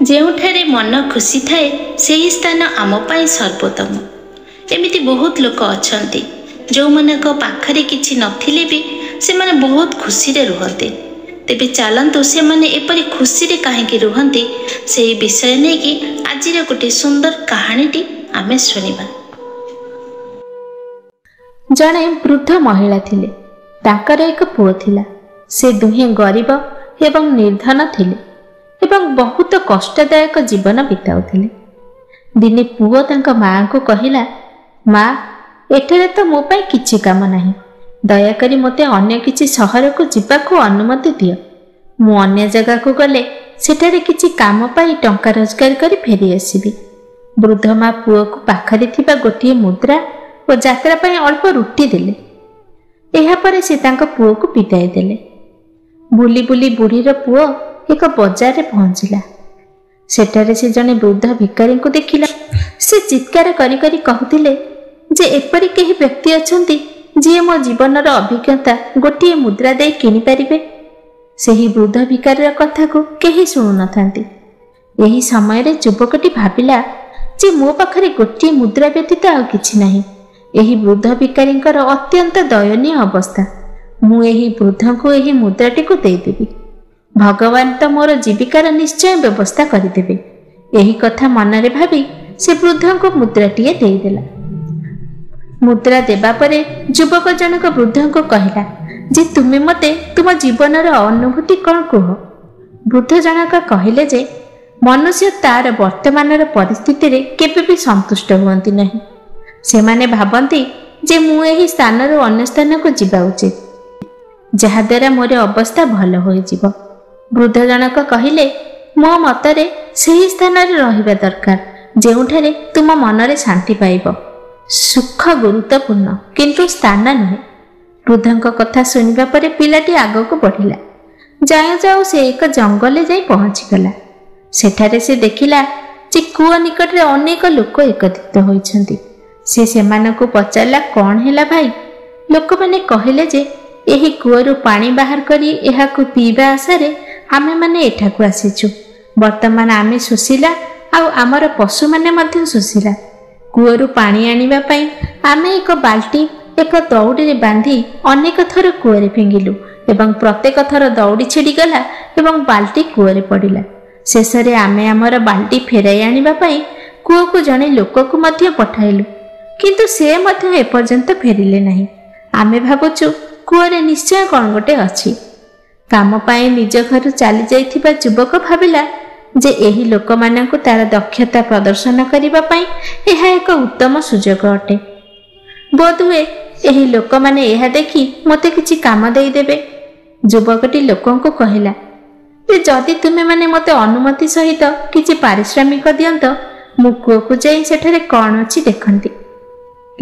ଯେଉଁଠାରେ ମନ ଖୁସି ଥାଏ ସେହି ସ୍ଥାନ ଆମ ପାଇଁ ସର୍ବୋତ୍ତମ। ଏମିତି ବହୁତ ଲୋକ ଅଛନ୍ତି ଯେଉଁମାନଙ୍କ ପାଖରେ କିଛି ନଥିଲେ ବି ସେମାନେ ବହୁତ ଖୁସିରେ ରୁହନ୍ତି। ତେବେ ଚାଲନ୍ତୁ ସେମାନେ ଏପରି ଖୁସିରେ କାହିଁକି ରୁହନ୍ତି ସେହି ବିଷୟ ନେଇକି ଆଜିର ଗୋଟିଏ ସୁନ୍ଦର କାହାଣୀଟି ଆମେ ଶୁଣିବା। ଜଣେ ବୃଦ୍ଧ ମହିଳା ଥିଲେ। ତାଙ୍କର ଏକ ପୁଅ ଥିଲା। ସେ ଦୁହେଁ ଗରିବ ଏବଂ ନିର୍ଧନ ଥିଲେ ଏବଂ ବହୁତ କଷ୍ଟଦାୟକ ଜୀବନ ବିତାଉଥିଲେ। ଦିନେ ପୁଅ ତାଙ୍କ ମାଆଙ୍କୁ କହିଲା, ମା, ଏଠାରେ ତ ମୋ ପାଇଁ କିଛି କାମ ନାହିଁ। ଦୟାକରି ମୋତେ ଅନ୍ୟ କିଛି ସହରକୁ ଯିବାକୁ ଅନୁମତି ଦିଅ। ମୁଁ ଅନ୍ୟ ଜାଗାକୁ ଗଲେ ସେଠାରେ କିଛି କାମ ପାଇ ଟଙ୍କା ରୋଜଗାର କରି ଫେରି ଆସିବି। ବୃଦ୍ଧ ମା ପୁଅକୁ ପାଖରେ ଥିବା ଗୋଟିଏ ମୁଦ୍ରା ଓ ଯାତ୍ରା ପାଇଁ ଅଳ୍ପ ରୁଟି ଦେଲେ। ଏହାପରେ ସେ ତାଙ୍କ ପୁଅକୁ ବିଦାୟ ଦେଲେ। ବୁଲି ବୁଲି ବୁଢ଼ୀର ପୁଅ ଏକ ବଜାରରେ ପହଞ୍ଚିଲା। ସେଠାରେ ସେ ଜଣେ ବୃଦ୍ଧ ଭିକାରୀଙ୍କୁ ଦେଖିଲା। ସେ ଚିତ୍କାର କରି କରି କହୁଥିଲେ ଯେ ଏପରି କେହି ବ୍ୟକ୍ତି ଅଛନ୍ତି ଯିଏ ମୋ ଜୀବନର ଅଭିଜ୍ଞତା ଗୋଟିଏ ମୁଦ୍ରା ଦେଇ କିଣିପାରିବେ? ସେହି ବୃଦ୍ଧ ଭିକାରୀର କଥାକୁ କେହି ଶୁଣୁନଥାନ୍ତି। ଏହି ସମୟରେ ଯୁବକଟି ଭାବିଲା ଯେ ମୋ ପାଖରେ ଗୋଟିଏ ମୁଦ୍ରା ବ୍ୟତୀତ ଆଉ କିଛି ନାହିଁ। ଏହି ବୃଦ୍ଧ ଭିକାରୀଙ୍କର ଅତ୍ୟନ୍ତ ଦୟନୀୟ ଅବସ୍ଥା। ମୁଁ ଏହି ବୃଦ୍ଧଙ୍କୁ ଏହି ମୁଦ୍ରାଟିକୁ ଦେଇଦେବି। ଭଗବାନ ତ ମୋର ଜୀବିକାର ନିଶ୍ଚୟ ବ୍ୟବସ୍ଥା କରିଦେବେ। ଏହି କଥା ମନରେ ଭାବି ସେ ବୃଦ୍ଧଙ୍କୁ ମୁଦ୍ରାଟିଏ ଦେଇଦେଲା। ମୁଦ୍ରା ଦେବା ପରେ ଯୁବକ ଜଣକ ବୃଦ୍ଧଙ୍କୁ କହିଲା ଯେ ତୁମେ ମୋତେ ତୁମ ଜୀବନର ଅନୁଭୂତି କ'ଣ କୁହ। ବୃଦ୍ଧ ଜଣକ କହିଲେ ଯେ ମନୁଷ୍ୟ ତାର ବର୍ତ୍ତମାନର ପରିସ୍ଥିତିରେ କେବେ ବି ସନ୍ତୁଷ୍ଟ ହୁଅନ୍ତି ନାହିଁ। ସେମାନେ ଭାବନ୍ତି ଯେ ମୁଁ ଏହି ସ୍ଥାନରୁ ଅନ୍ୟ ସ୍ଥାନକୁ ଯିବା ଉଚିତ, ଯାହାଦ୍ୱାରା ମୋର ଅବସ୍ଥା ଭଲ ହୋଇଯିବ। ବୃଦ୍ଧ ଜଣକ କହିଲେ, ମୋ ମତରେ ସେହି ସ୍ଥାନରେ ରହିବା ଦରକାର ଯେଉଁଠାରେ ତୁମ ମନରେ ଶାନ୍ତି ପାଇବ। ସୁଖ ଗୁରୁତ୍ୱପୂର୍ଣ୍ଣ, କିନ୍ତୁ ସ୍ଥାନ ନୁହେଁ। ବୃଦ୍ଧଙ୍କ କଥା ଶୁଣିବା ପରେ ପିଲାଟି ଆଗକୁ ବଢ଼ିଲା। ଯାଉଁ ଯାଉଁ ସେ ଏକ ଜଙ୍ଗଲରେ ଯାଇ ପହଞ୍ଚିଗଲା। ସେଠାରେ ସେ ଦେଖିଲା ଯେ କୂଅ ନିକଟରେ ଅନେକ ଲୋକ ଏକତ୍ରିତ ହୋଇଛନ୍ତି। ସେ ସେମାନଙ୍କୁ ପଚାରିଲା, କ'ଣ ହେଲା ଭାଇ? ଲୋକମାନେ କହିଲେ ଯେ ଏହି କୂଅରୁ ପାଣି ବାହାର କରି ଏହାକୁ ପିଇବା ଆଶାରେ ଆମେମାନେ ଏଠାକୁ ଆସିଛୁ। ବର୍ତ୍ତମାନ ଆମେ ଶୋଷିଲା ଆଉ ଆମର ପଶୁମାନେ ମଧ୍ୟ ଶୋଷିଲା। କୂଅରୁ ପାଣି ଆଣିବା ପାଇଁ ଆମେ ଏକ ବାଲ୍ଟି ଏକ ଦଉଡ଼ିରେ ବାନ୍ଧି ଅନେକ ଥର କୂଅରେ ଫିଙ୍ଗିଲୁ ଏବଂ ପ୍ରତ୍ୟେକ ଥର ଦଉଡ଼ି ଛିଡ଼ିଗଲା ଏବଂ ବାଲ୍ଟି କୂଅରେ ପଡ଼ିଲା। ଶେଷରେ ଆମେ ଆମର ବାଲ୍ଟି ଫେରାଇ ଆଣିବା ପାଇଁ କୂଅକୁ ଜଣେ ଲୋକକୁ ମଧ୍ୟ ପଠାଇଲୁ, କିନ୍ତୁ ସେ ମଧ୍ୟ ଏପର୍ଯ୍ୟନ୍ତ ଫେରିଲେ ନାହିଁ। ଆମେ ଭାବୁଛୁ କୂଅରେ ନିଶ୍ଚୟ କ'ଣ ଗୋଟେ ଅଛି। କାମ ପାଇଁ ନିଜ ଘରୁ ଚାଲି ଯାଇଥିବା ଯୁବକ ଭାବିଲା ଯେ ଏହି ଲୋକମାନଙ୍କୁ ତାର ଦକ୍ଷତା ପ୍ରଦର୍ଶନ କରିବା ପାଇଁ ଏହା ଏକ ଉତ୍ତମ ସୁଯୋଗ ଅଟେ। ବୋଧହୁଏ ଏହି ଲୋକମାନେ ଏହା ଦେଖି ମୋତେ କିଛି କାମ ଦେଇଦେବେ। ଯୁବକଟି ଲୋକଙ୍କୁ କହିଲା ଯେ ଯଦି ତୁମେମାନେ ମୋତେ ଅନୁମତି ସହିତ କିଛି ପାରିଶ୍ରମିକ ଦିଅନ୍ତ, ମୁଁ କୂଅକୁ ଯାଇ ସେଠାରେ କ'ଣ ଅଛି ଦେଖନ୍ତି।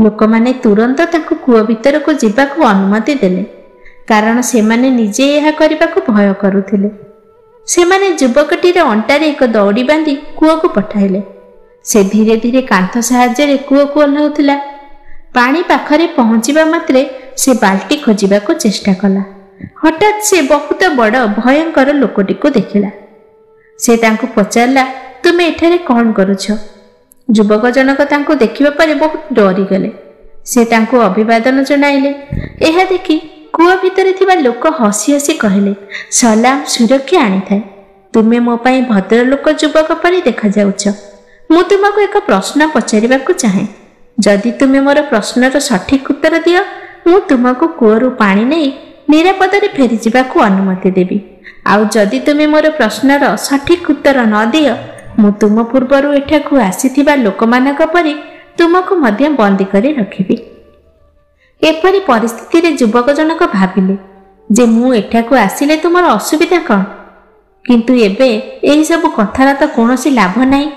ଲୋକମାନେ ତୁରନ୍ତ ତାଙ୍କୁ କୂଅ ଭିତରକୁ ଯିବାକୁ ଅନୁମତି ଦେଲେ, କାରଣ ସେମାନେ ନିଜେ ଏହା କରିବାକୁ ଭୟ କରୁଥିଲେ। ସେମାନେ ଯୁବକଟିର ଅଣ୍ଟାରେ ଏକ ଦଉଡ଼ି ବାନ୍ଧି କୂଅକୁ ପଠାଇଲେ। ସେ ଧୀରେ ଧୀରେ କାନ୍ଥ ସାହାଯ୍ୟରେ କୂଅକୁ ଓହ୍ଲାଉଥିଲା। ପାଣି ପାଖରେ ପହଞ୍ଚିବା ମାତ୍ରେ ସେ ବାଲ୍ଟି ଖୋଜିବାକୁ ଚେଷ୍ଟା କଲା। ହଠାତ୍ ସେ ବହୁତ ବଡ଼ ଭୟଙ୍କର ଲୋକଟିକୁ ଦେଖିଲା। ସେ ତାଙ୍କୁ ପଚାରିଲା, ତୁମେ ଏଠାରେ କ'ଣ କରୁଛ? ଯୁବକ ଜଣକ ତାଙ୍କୁ ଦେଖିବା ପରେ ବହୁତ ଡରିଗଲେ। ସେ ତାଙ୍କୁ ଅଭିବାଦନ ଜଣାଇଲେ। ଏହା ଦେଖି କୂଅ ଭିତରେ ଥିବା ଲୋକ ହସି ହସି କହିଲେ, ସଲାମ ସୁରକ୍ଷା ଆଣିଥାଏ। ତୁମେ ମୋ ପାଇଁ ଭଦ୍ରଲୋକ ଯୁବକ ପରି ଦେଖାଯାଉଛ। ମୁଁ ତୁମକୁ ଏକ ପ୍ରଶ୍ନ ପଚାରିବାକୁ ଚାହେଁ। ଯଦି ତୁମେ ମୋର ପ୍ରଶ୍ନର ସଠିକ ଉତ୍ତର ଦିଅ, ମୁଁ ତୁମକୁ କୂଅରୁ ପାଣି ନେଇ ନିରାପଦରେ ଫେରିଯିବାକୁ ଅନୁମତି ଦେବି। ଆଉ ଯଦି ତୁମେ ମୋର ପ୍ରଶ୍ନର ସଠିକ ଉତ୍ତର ନ ଦିଅ, ମୁଁ ତୁମ ପୂର୍ବରୁ ଏଠାକୁ ଆସିଥିବା ଲୋକମାନଙ୍କ ପରି ତୁମକୁ ମଧ୍ୟ ବନ୍ଦୀ କରି ରଖିବି। ଏପରି ପରିସ୍ଥିତିରେ ଯୁବକ ଜଣକ ଭାବିଲେ ଯେ ମୁଁ ଏଠାକୁ ଆସିଲେ ତୁମର ଅସୁବିଧା କ'ଣ? କିନ୍ତୁ ଏବେ ଏହିସବୁ କଥାର ତ କୌଣସି ଲାଭ ନାହିଁ।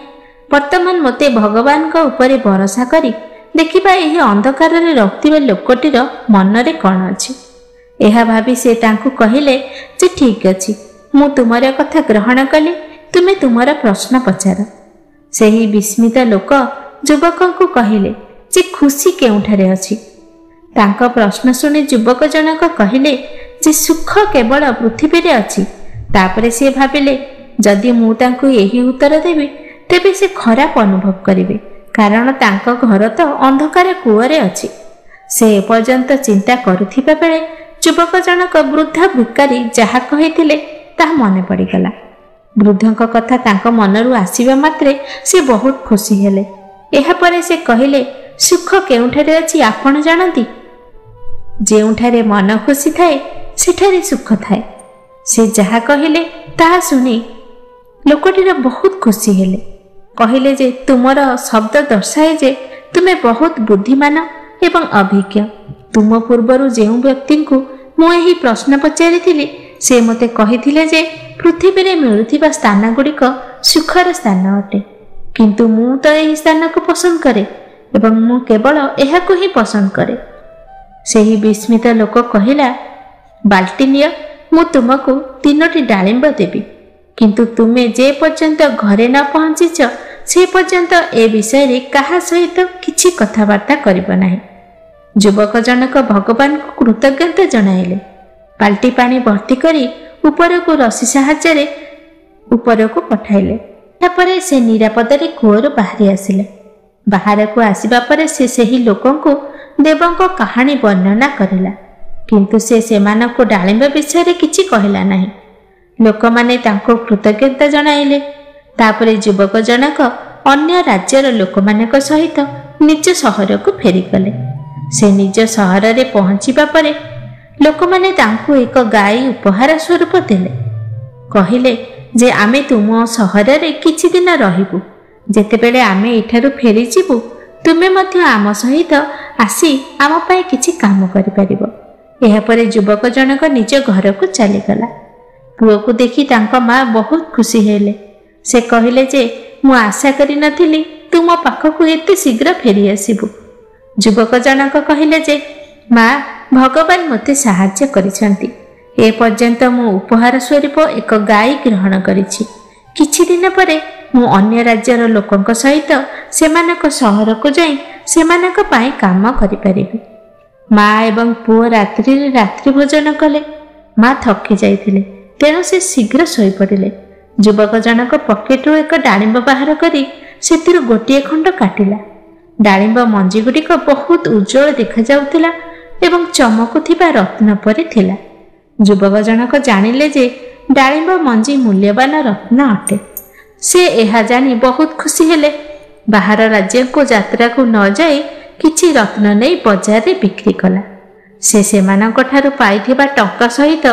ବର୍ତ୍ତମାନ ମୋତେ ଭଗବାନଙ୍କ ଉପରେ ଭରସା କରି ଦେଖିବା ଏହି ଅନ୍ଧକାରରେ ରହୁଥିବା ଲୋକଟିର ମନରେ କ'ଣ ଅଛି। ଏହା ଭାବି ସେ ତାଙ୍କୁ କହିଲେ ଯେ ଠିକ୍ ଅଛି, ମୁଁ ତୁମର କଥା ଗ୍ରହଣ କଲି। ତୁମେ ତୁମର ପ୍ରଶ୍ନ ପଚାର। ସେହି ବିସ୍ମିତ ଲୋକ ଯୁବକଙ୍କୁ କହିଲେ ଯେ ଖୁସି କେଉଁଠାରେ ଅଛି। ତାଙ୍କ ପ୍ରଶ୍ନ ଶୁଣି ଯୁବକ ଜଣକ କହିଲେ ଯେ ସୁଖ କେବଳ ପୃଥିବୀରେ ଅଛି। ତାପରେ ସେ ଭାବିଲେ जदि मु तांको यही उत्तर देबी तेबे से खराब अनुभव करिवे, कारण तांको घर तो अंधकार कूअरे अछि। से एपर्यंत चिंता करुथिबा बेले युवक जनक वृद्ध भिकारी जहा कहिथिले ताहा मने पड़ीगला। वृद्धଙ୍କ कथा तांको मनरु आसीबा मात्रे से बहुत खुशी हेले। एहा परे से कहिले, सुख केउठारे अछि आपण जानती? जेउठारे मन खुशी थाए सेठारे सुख थाए। से जहा कहिले ताहा सुनी लोकटीर बहुत खुशी हेले। कहिले जे तुमर शब्द दर्शाए जे तुमे बहुत बुद्धिमान एवं अभिज्ञ। तुम पूर्वरु जेउ व्यक्ति को मु एही प्रश्न पचारिथिली से मते कहिथिले जे पृथ्वी रे मिलुथिबा स्थान गुड़िक सुखर स्थान अटे, किंतु मु तो एही स्थान को पसंद करे एवं मु केवल एहाको ही पसंद करे। सेही विस्मित लोक कहिला, बाल्टी निय, मु तुमको 3टी डालिंब देबी, किंतु तुमे जे पर्यंत घरे न पहुंचीच से पर्यंत ए विषय रे कहा सहित किछि कथावार्ता करिब नाही। युवक जनक भगवान को कृतज्ञता जणाइले। बाल्टी पानी भर्ती करी ऊपर को रसी साहाय्य ऊपर को पठाइले। तापरे से निरापदे कूअरु बाहरी आसिले। बाहर को आसिबा परे से सही लोकों को देवों को कहानी वर्णना करिला, किंतु से सेमानको डालिंब विषय रे किछि कहिला नाही। लोक माने तांको कृतज्ञता जणाइले। तापरे युवक जनक अन्य राज्यर लोक मानक सहित निज सहर को फेरी गले। से निज सहर रे पहुंचीबा परे लोक माने तांको एक गाई उपहार स्वरूप देले। कहिले जे आमे तुम सहर रे किछि दिन रहिबु, जेतेबेले आमे एठारु फेरी जिबु तुमे मध्य आम सहित आसी आम पाए किछि काम करि परिबो। एहा परे युवक जनक निज घर को चलीगला। पुओ को देखि तांको माँ बहुत खुशी हेले। से कहिले जे मु आशा करि नथिली तुम पाखकु एते शीघ्र फेरी आसीबु। युवक जनक कहिले जे माँ, भगवान मते साहाय्य करिसंती। ए पर्यंत मु उपहार स्वरूप एक गाई ग्रहण करिछि। किछि दिन परे मु अन्य राज्यर लोकंक सहित सेमानक सहर को जाई सेमानक पाई काम करि परिबि। माँ एवं पुओ रात्रि भोजन कले। माँ थकी जाइथिले, तेणु से शीघ्र शोई पड़िले। युवक जनक पकेटू एक डालिंब बाहर करी सेतिरु गोटिए खंड काटिला। डालिंब मंजी गुड़िक बहुत उज्जवल देखा जाउथिला एवं चमकुथिबा रत्न परि थिला। युवक जनक जानिले जे डालिंब मंजी मूल्यवान रत्न अटे। से एहा जानी बहुत खुशी हेले। बाहर राज्य को यात्रा को न जाई किछि रत्न नहीं बाजार रे बिक्री कला। से सेमानक ठारु पाइथिबा टंका सहित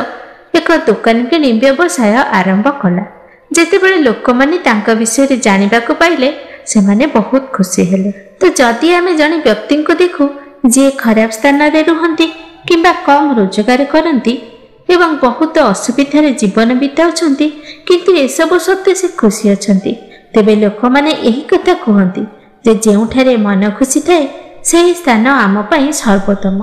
एक दुकान किनी व्यवसाय आरंभ कला। जेतेबेले लोक माने तांका विषय रे जानिबाको पाइले सेमाने बहुत खुशी हेले। तो जदि आमे जने व्यक्ति को देखु जे खराब स्थान रे रुहंती किंबा कम रोजगार करंती एवं बहुत असुविधार जीवन बिताउछंती, किंतु एसबु सत्वे से खुशी अछंती, तेबे लोक माने एही कथा कहंती जे जेउठारे मन खुशी थाए सेही स्थान आम पई सर्वोत्तम।